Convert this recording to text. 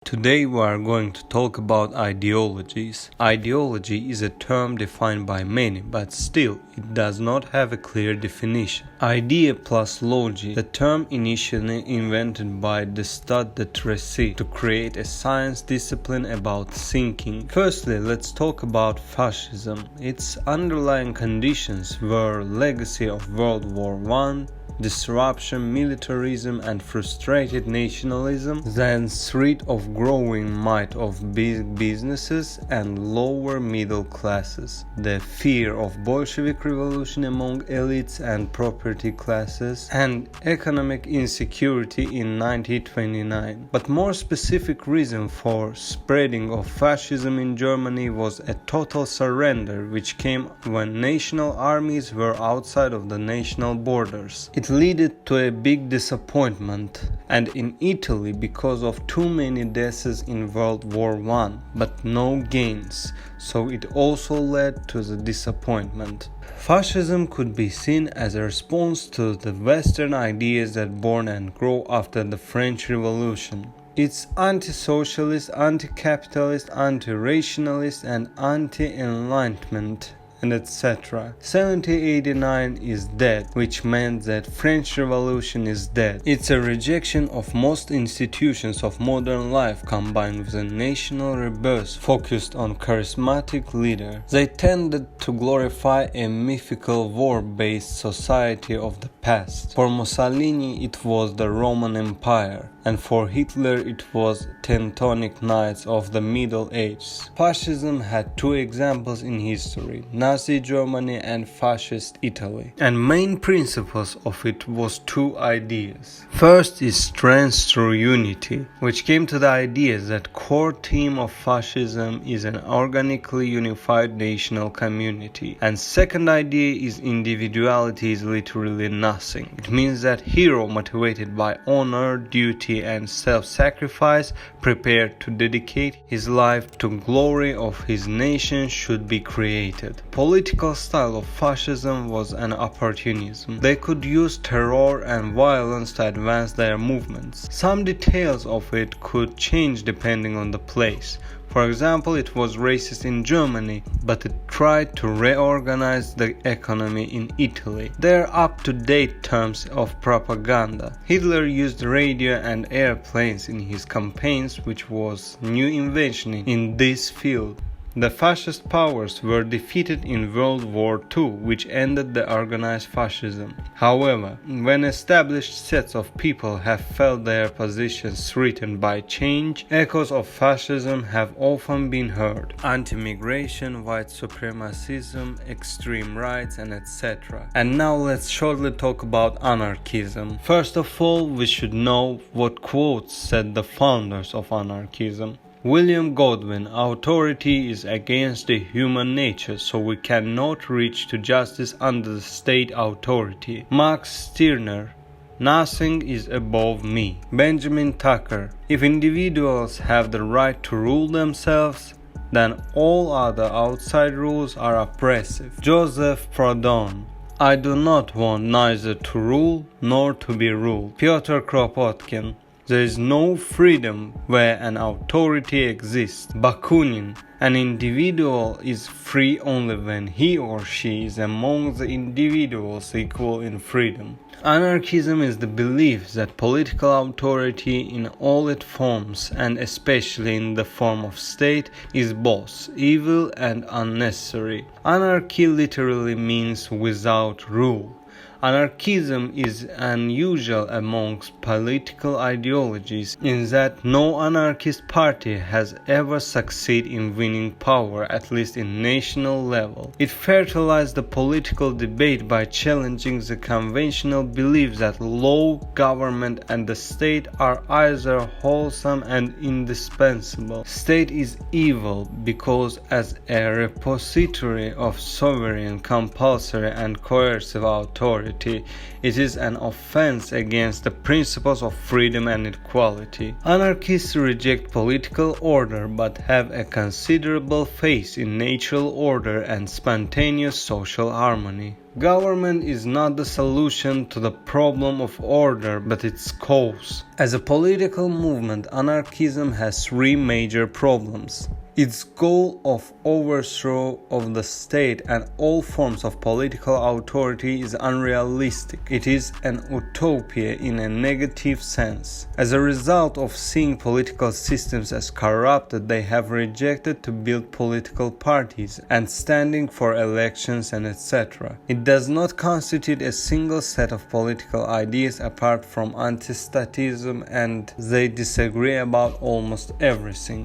Today we are going to talk about ideologies. Ideology is a term defined by many, but still it does not have a clear definition. Idea plus logic, the term initially invented by Descartes de Tracy to create a science discipline about thinking. Firstly, let's talk about fascism. Its underlying conditions were legacy of World War I, disruption, militarism and frustrated nationalism, then threat of growing might of big businesses and lower middle classes, the fear of Bolshevik revolution among elites and property classes, and economic insecurity in 1929. But more specific reason for spreading of fascism in Germany was a total surrender which came when national armies were outside of the national borders. It led to a big disappointment, and in Italy because of too many deaths in World War I, but no gains, so it also led to the disappointment. Fascism could be seen as a response to the Western ideas that born and grow after the French Revolution. It's anti-socialist, anti-capitalist, anti-rationalist and anti-enlightenment, and etc. 1789 is dead, which meant that French Revolution is dead. It's a rejection of most institutions of modern life combined with a national rebirth focused on charismatic leader. They tended to glorify a mythical war-based society of the past. For Mussolini it was the Roman Empire, and for Hitler it was Teutonic Knights of the Middle Ages. Fascism had two examples in history, Nazi Germany and Fascist Italy, and main principles of it was two ideas. First is strength through unity, which came to the idea that core theme of fascism is an organically unified national community, and second idea is individuality is literally nothing. It means that hero motivated by honor, duty and self-sacrifice, prepared to dedicate his life to glory of his nation, should be created. Political style of fascism was an opportunism. They could use terror and violence to advance their movements. Some details of it could change depending on the place. For example, it was racist in Germany, but it tried to reorganize the economy in Italy. They are up-to-date terms of propaganda. Hitler used radio and airplanes in his campaigns, which was new invention in this field. The fascist powers were defeated in World War II, which ended the organized fascism. However, when established sets of people have felt their positions threatened by change, echoes of fascism have often been heard. Anti-migration, white supremacism, extreme rights, and etc. And now let's shortly talk about anarchism. First of all, we should know what quotes said the founders of anarchism. William Godwin, authority is against the human nature, so we cannot reach to justice under the state authority. Max Stirner, nothing is above me. Benjamin Tucker, if individuals have the right to rule themselves, then all other outside rules are oppressive. Joseph Proudhon, I do not want neither to rule nor to be ruled. Pyotr Kropotkin, there is no freedom where an authority exists. Bakunin, an individual is free only when he or she is among the individuals equal in freedom. Anarchism is the belief that political authority in all its forms, and especially in the form of state, is both evil and unnecessary. Anarchy literally means without rule. Anarchism is unusual amongst political ideologies in that no anarchist party has ever succeeded in winning power, at least in national level. It fertilized the political debate by challenging the conventional belief that law, government and the state are either wholesome and indispensable. State is evil because as a repository of sovereign, compulsory and coercive authority, it is an offense against the principles of freedom and equality. Anarchists reject political order but have a considerable faith in natural order and spontaneous social harmony. Government is not the solution to the problem of order, but its cause. As a political movement, anarchism has three major problems. Its goal of overthrow of the state and all forms of political authority is unrealistic. It is an utopia in a negative sense. As a result of seeing political systems as corrupted, they have rejected to build political parties and standing for elections and etc. It does not constitute a single set of political ideas apart from anti-statism, and they disagree about almost everything.